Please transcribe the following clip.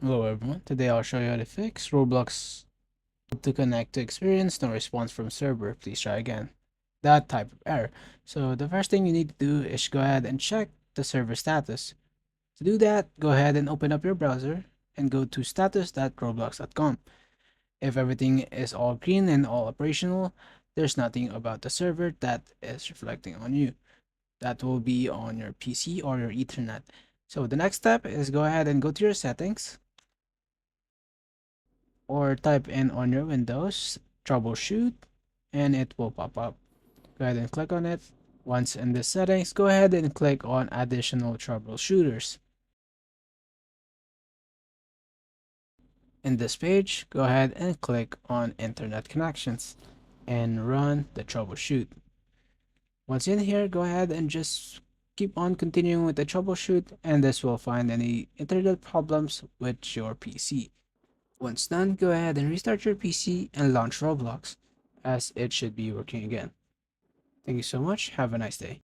Hello everyone, today I'll show you how to fix Roblox to connect to experience no response from server, please try again. That type of error. So the first thing you need to do is go ahead and check the server status. To do that, go ahead and open up your browser and go to status.roblox.com. If everything is all green and all operational, there's nothing about the server that is reflecting on you. That will be on your PC or your Ethernet. So the next step is go ahead and go to your settings or type in on your Windows troubleshoot and it will pop up. Go ahead and click on it. Once in the settings, go ahead and click on additional troubleshooters. In this page, go ahead and click on internet connections and run the troubleshoot. Once in here, go ahead and just keep on continuing with the troubleshoot and this will find any internet problems with your PC. Once done, go ahead and restart your PC and launch Roblox, as it should be working again. Thank you so much. Have a nice day.